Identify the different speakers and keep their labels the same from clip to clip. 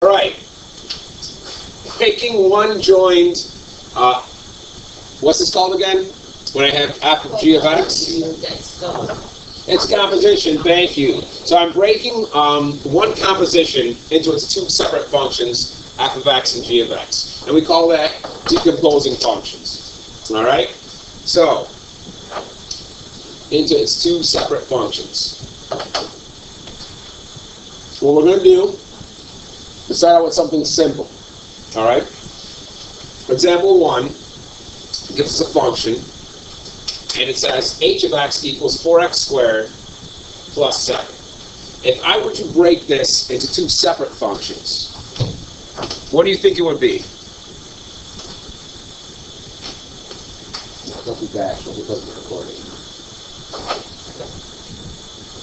Speaker 1: right. Taking one joined, what's this called again? When I have f of g of x? It's composition, thank you. So I'm breaking one composition into its two separate functions, f of x and g of x. And we call that decomposing functions. All right? So, into its two separate functions. What we're going to do is start out with something simple. All right? Example 1 gives us a function, and it says h of x equals 4x squared plus 7. If I were to break this into two separate functions, what do you think it would be? Don't be bashful because we're recording.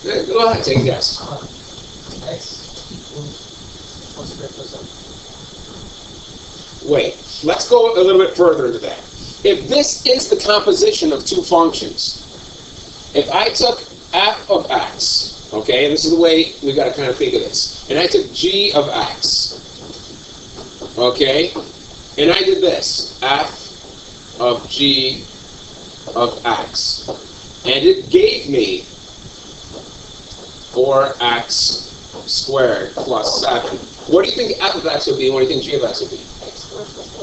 Speaker 1: Yeah, go ahead, take a guess.
Speaker 2: X equals 4 squared plus 7.
Speaker 1: Wait, let's go a little bit further into that. If this is the composition of two functions, if I took f of x, okay, and this is the way we've got to kind of think of this, and I took g of x, okay, and I did this, f of g of x, and it gave me 4x squared plus 7. What do you think f of x would be, and what do you think g of x would be?
Speaker 2: X squared plus 8.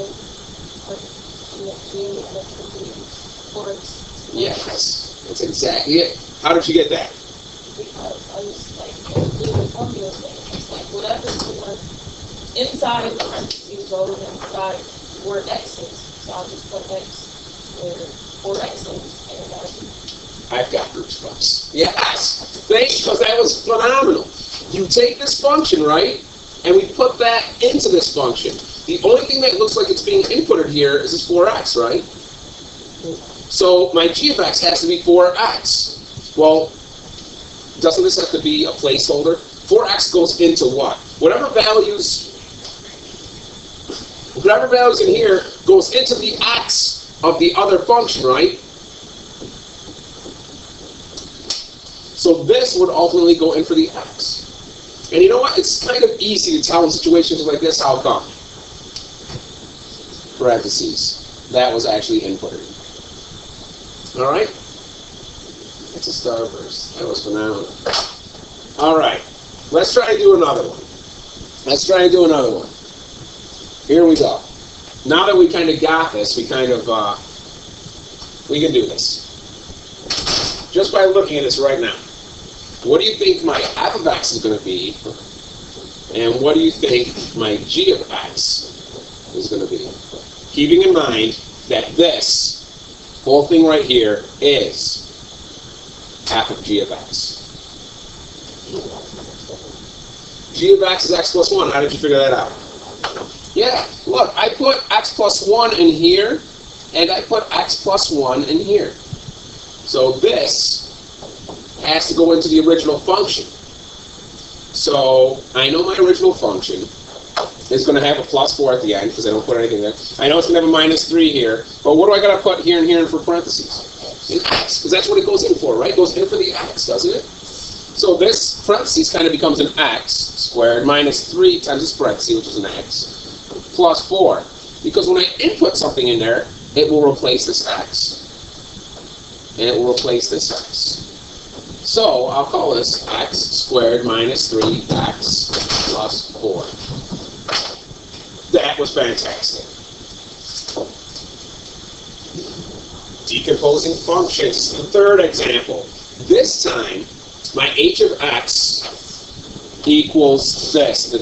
Speaker 1: Yes, that's exactly it. How did you get that?
Speaker 2: Because I was doing the formula thing. It's like whatever's inside of the parentheses goes inside where x is. So I'll just put x where 4x is, and
Speaker 1: I've got goosebumps. Yes, thanks, because that was phenomenal. You take this function, right, and we put that into this function. The only thing that looks like it's being inputted here is this 4x, right? So my g of x has to be 4x. Well, doesn't this have to be a placeholder? 4x goes into what? Whatever values in here goes into the x of the other function, right? So this would ultimately go in for the x. And you know what? It's kind of easy to tell in situations like this how come. Parentheses. That was actually inputted. All right? It's a starburst. That was phenomenal. All right. Let's try and do another one. Here we go. Now that we kind of got this, we can do this. Just by looking at this right now. What do you think my f of x is going to be? And what do you think my g of x is going to be? Keeping in mind that this whole thing right here is f of g of x. G of x is x plus 1. How did you figure that out? Yeah, look, I put x plus 1 in here, and I put x plus 1 in here. So this has to go into the original function. So I know my original function is going to have a plus 4 at the end, because I don't put anything there. I know it's going to have a minus 3 here, but what do I got to put here and here for parentheses? In x, because that's what it goes in for, right? It goes in for the x, doesn't it? So this parentheses kind of becomes an x squared minus 3 times this parentheses, which is an x, plus 4. Because when I input something in there, it will replace this x, and it will replace this x. So I'll call this x squared minus 3x plus 4. That was fantastic. Decomposing functions, the third example. This time, my h of x equals this, the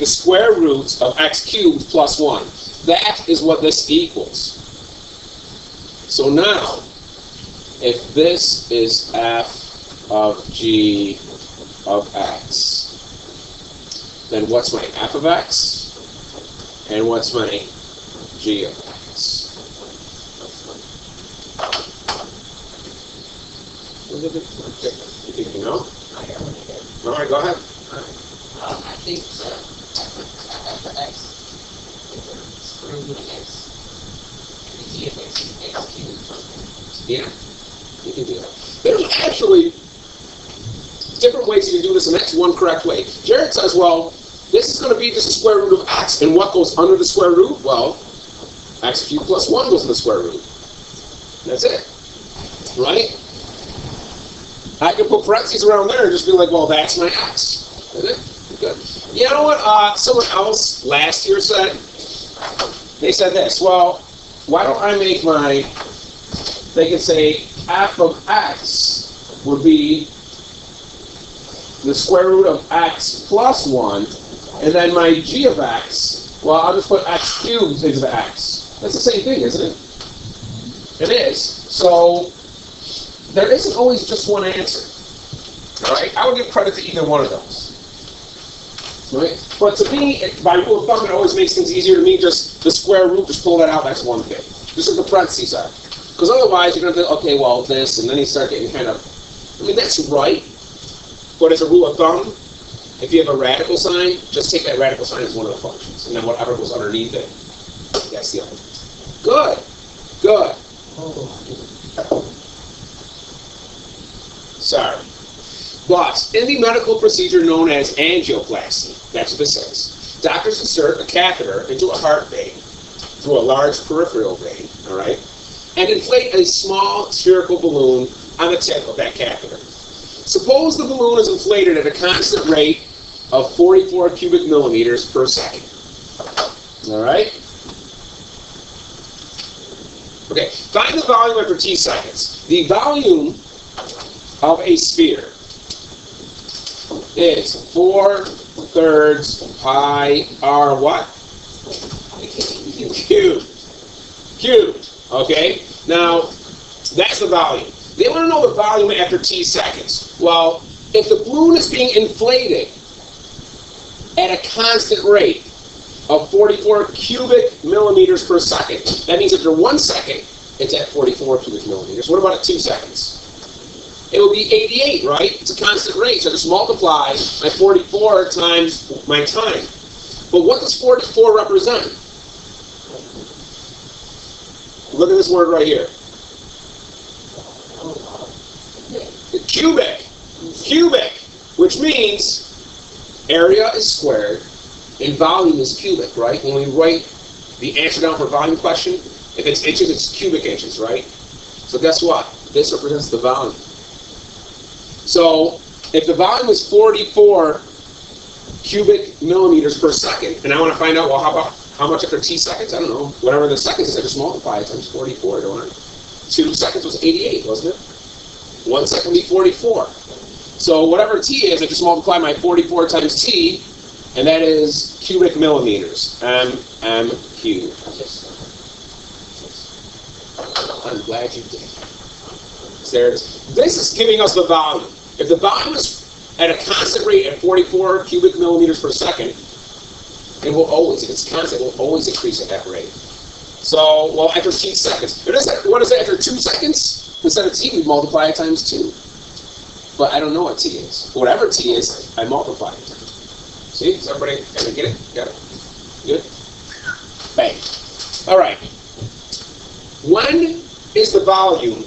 Speaker 1: square root of x cubed plus 1. That is what this equals. So now, if this is f of g of x, then what's my f of x? And what's my g of x? You think you know? All right, go ahead.
Speaker 2: I think f of x is square root of x. And g of x is x cubed.
Speaker 1: Yeah, you can do that. There's actually different ways you can do this, and that's one correct way. Jared says, well, this is going to be just the square root of x, and what goes under the square root? Well, x cubed plus 1 goes in the square root. That's it. Right? I can put parentheses around there and just be like, well, that's my x. Is it? Good. You know what someone else last year said? They said this, well, why don't I make they could say f of x would be the square root of x plus 1, and then my g of x, well, I'll just put x cubed into the x. That's the same thing, isn't it? It is. So, there isn't always just one answer. Alright? I would give credit to either one of those. Right? But to me, by rule of thumb, it always makes things easier to me. Just the square root, just pull that out, that's one thing. Just what the parentheses are. Because otherwise, you're going to think, okay, well, this, and then you start getting kind of, I mean, that's right. But as a rule of thumb, if you have a radical sign, just take that radical sign as one of the functions. And then whatever goes underneath it, that's the other. Good. Good. Sorry. But in the medical procedure known as angioplasty, that's what this says, doctors insert a catheter into a heart vein through a large peripheral vein, all right, and inflate a small spherical balloon on the tip of that catheter. Suppose the balloon is inflated at a constant rate of 44 cubic millimeters per second. All right? Okay, find the volume after t seconds. The volume of a sphere is 4/3 pi r what? Cubed. Cubed. Okay? Now, that's the volume. They want to know the volume after t seconds. Well, if the balloon is being inflated at a constant rate of 44 cubic millimeters per second, that means after 1 second, it's at 44 cubic millimeters. What about at 2 seconds? It will be 88, right? It's a constant rate, so I just multiply my 44 times my time. But what does 44 represent? Look at this word right here. Cubic. Cubic, which means area is squared and volume is cubic, right? When we write the answer down for volume question, if it's inches, it's cubic inches, right? So guess what? This represents the volume. So if the volume is 44 cubic millimeters per second, and I want to find out, well, how much after t seconds? I don't know. Whatever the seconds is, I just multiply it times 44, don't I? 2 seconds was 88, wasn't it? 1 second would be 44. So whatever t is, I just multiply my 44 times t, and that is cubic millimeters. M cubed. I'm glad you did. There it is. This is giving us the volume. If the volume is at a constant rate at 44 cubic millimeters per second, it will always, if it's constant, it will always increase at that rate. So, well, after t seconds. What is it, after 2 seconds? Instead of t, we multiply it times 2. But I don't know what t is. Whatever t is, I multiply it. See? Is everybody get it? Got it? Good? Bang. All right. When is the volume,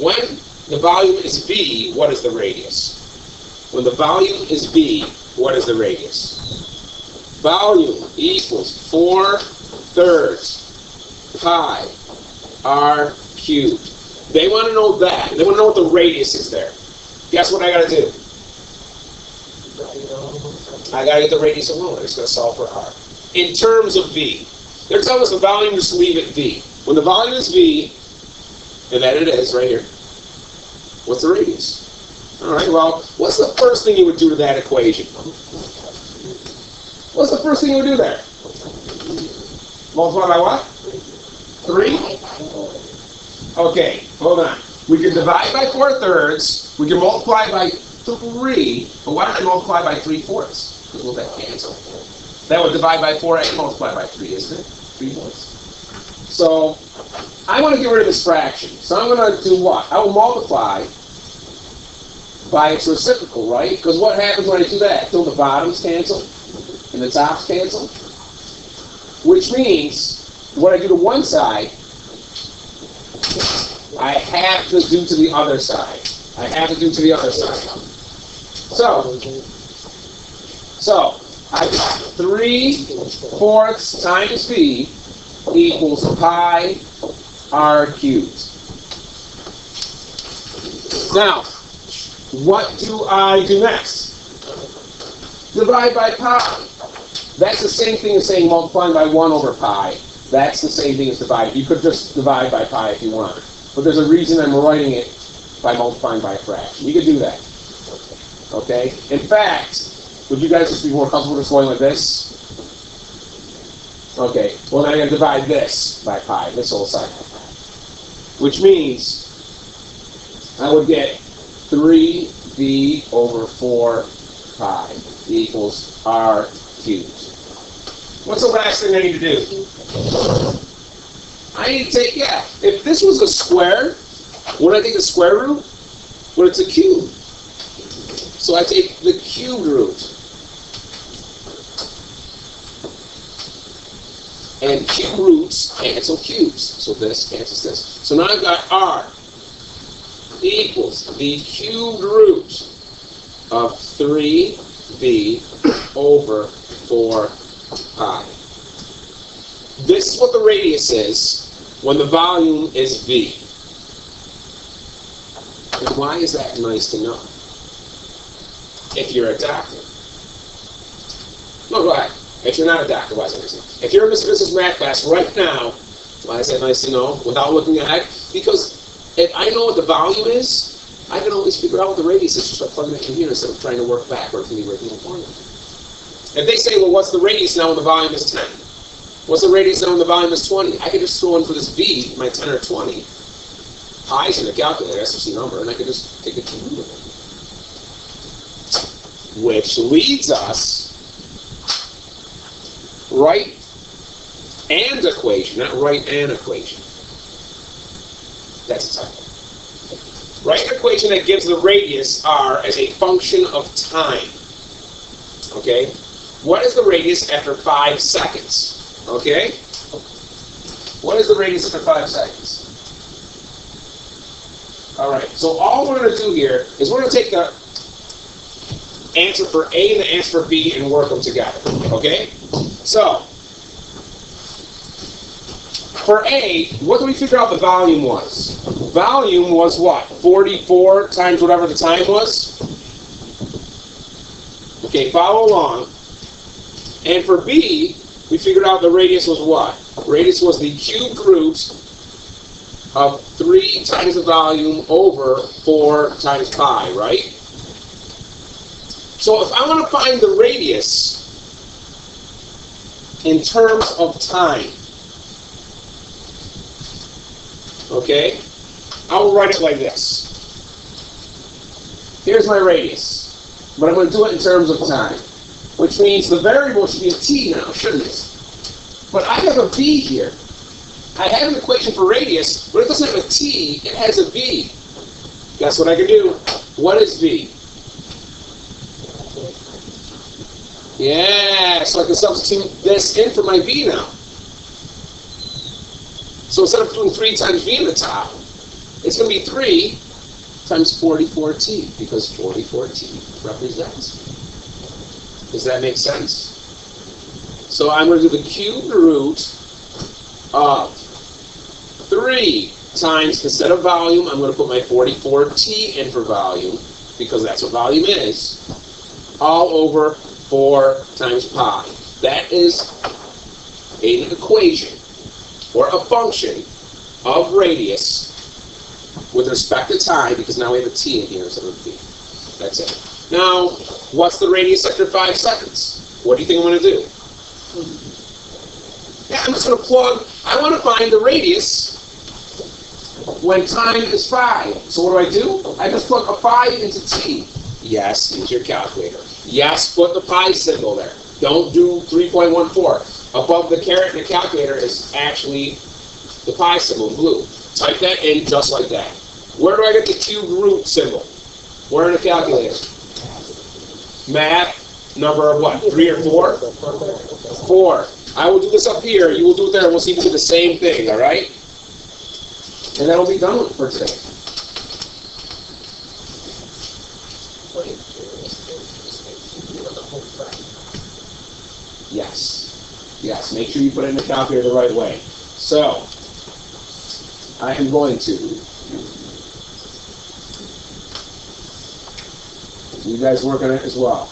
Speaker 1: when the volume is v, what is the radius? When the volume is v, what is the radius? Volume equals 4/3 pi r cubed. They want to know that. They want to know what the radius is there. Guess what I got to do? I got to get the radius alone. I'm just going to solve for r. In terms of v. They're telling us the volume, just leave it v. When the volume is v, and that it is right here, what's the radius? All right, well, what's the first thing you would do to that equation? What's the first thing you would do there? Multiply by what? 3? Okay, hold on. We can divide by 4/3. We can multiply by 3. But why don't I multiply by 3/4? Because will that cancel? That would divide by 4 and multiply by 3, isn't it? 3/4. So I want to get rid of this fraction. So I'm going to do what? I will multiply by its reciprocal, right? Because what happens when I do that? Till the bottoms cancel and the tops cancel. Which means what I do to one side, I have to do to the other side. I have to do to the other side. So I got 3/4 times v equals pi r cubed. Now, what do I do next? Divide by pi. That's the same thing as saying multiplying by 1 over pi. That's the same thing as divide. You could just divide by pi if you want. But there's a reason I'm writing it by multiplying by a fraction. You could do that. Okay? In fact, would you guys just be more comfortable just going like this? Okay. Well, now I'm going to divide this by pi, this whole side. Which means I would get 3v over 4 pi equals r cubed. What's the last thing I need to do? I need to take, if this was a square, would I take the square root? Well, it's a cube. So I take the cubed root. And cube roots cancel cubes. So this cancels this. So now I've got r equals the cubed root of 3v over 4 pi. This is what the radius is when the volume is v. And why is that nice to know? If you're a doctor. No, go ahead. If you're not a doctor, why is that nice to know? If you're in this business math class right now, why is that nice to know without looking at it? Because if I know what the volume is, I can always figure out what the radius is just by plugging it in here instead of trying to work backwards and the original formula. If they say, well, what's the radius now when the volume is 10? What's the radius now when the volume is 20? I could just throw in for this v, my 10 or 20. Pi's in the calculator, that's just a number, and I could just take a cube of it. Which leads us, right and equation, not right and equation. That's a typo. Write an equation that gives the radius r as a function of time. Okay? What is the radius after 5 seconds? Okay? What is the radius after 5 seconds? Alright, so all we're going to do here is we're going to take the answer for A and the answer for B and work them together. Okay? So, for A, what do we figure out the volume was? Volume was what? 44 times whatever the time was? Okay, follow along. And for B, we figured out the radius was what? Radius was the cubed root of 3 times the volume over 4 times pi, right? So if I want to find the radius in terms of time, okay, I will write it like this. Here's my radius, but I'm going to do it in terms of time, which means the variable should be a t now, shouldn't it? But I have a v here. I have an equation for radius, but it doesn't have a t, it has a v. Guess what I can do? What is v? Yeah, so I can substitute this in for my v now. So instead of doing 3 times v in the top, it's going to be 3 times 44t, because 44t represents. Does that make sense? So I'm going to do the cubed root of 3 times, instead of volume, I'm going to put my 44t in for volume, because that's what volume is, all over 4 times pi. That is an equation, or a function, of radius with respect to time, because now we have a t in here instead of a v. That's it. Now, what's the radius after 5 seconds? What do you think I'm going to do? Yeah, I'm just going to plug. I want to find the radius when time is 5. So what do? I just plug a 5 into t. Yes, use your calculator. Yes, put the pi symbol there. Don't do 3.14. Above the caret in the calculator is actually the pi symbol in blue. Type that in just like that. Where do I get the cubed root symbol? Where in the calculator? Math number of what? 3 or 4? 4. I will do this up here. You will do it there. And we'll see if we do the same thing. All right? And that'll be done for today. Yes, make sure you put it in the calculator the right way. So, I am going to. You guys work on it as well.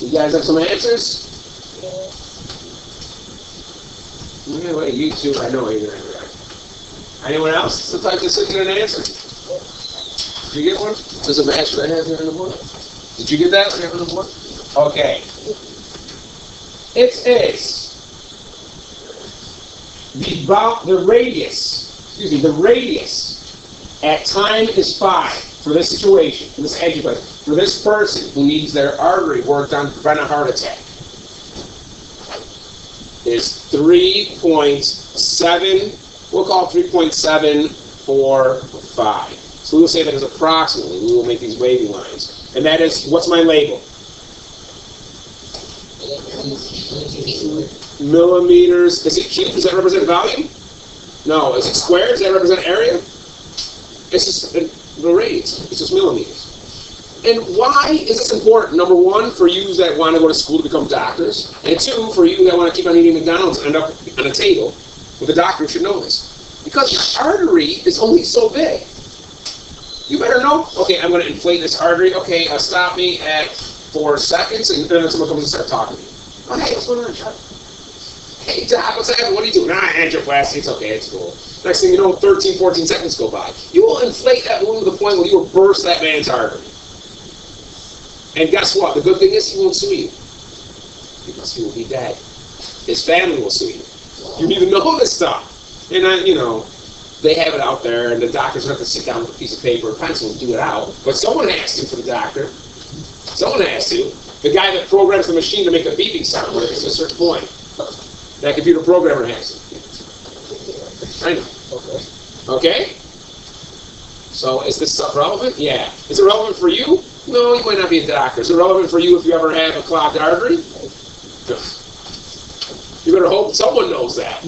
Speaker 1: You guys have some answers?
Speaker 2: Yeah.
Speaker 1: Yeah, wait, you two, I know you're gonna right. Anyone else? Sometimes just looking at an answer. Did you get one? Does it match what I have here on the board? Did you get that on the board? Okay. It is the radius at time is 5 for this situation, for this educator, for this person who needs their artery worked on to prevent a heart attack, is 3.7, we'll call it 3.745. So we'll say that is approximately, we will make these wavy lines. And that is, what's my label? Millimeters. Is it cubed? Does that represent volume? No. Is it squared? Does that represent area? It's just the radius. It's just millimeters. And why is this important? Number one, for you that want to go to school to become doctors. And two, for you that want to keep on eating McDonald's and end up on a table with a doctor who should know this. Because your artery is only so big. You better know, okay, I'm going to inflate this artery. Okay, stop me at 4 seconds. And then someone comes and starts talking to me. Oh, hey, what's going on, Chuck? Hey, Doc, what's happening? What are you doing? Angioplasty. It's okay, it's cool. Next thing you know, 13, 14 seconds go by. You will inflate that balloon to the point where you will burst that man's artery. And guess what? The good thing is he won't sue you. Because he will be dead. His family will sue you. You need to know this stuff. And, they have it out there, and the doctors have to sit down with a piece of paper or pencil and do it out. But someone has to for the doctor. Someone has to. The guy that programs the machine to make the beeping sound when it gets to a certain point. That computer programmer has to. I know. Okay? So is this stuff relevant? Yeah. Is it relevant for you? No, you might not be a doctor. Is it relevant for you if you ever have a clogged artery? You better hope someone knows that.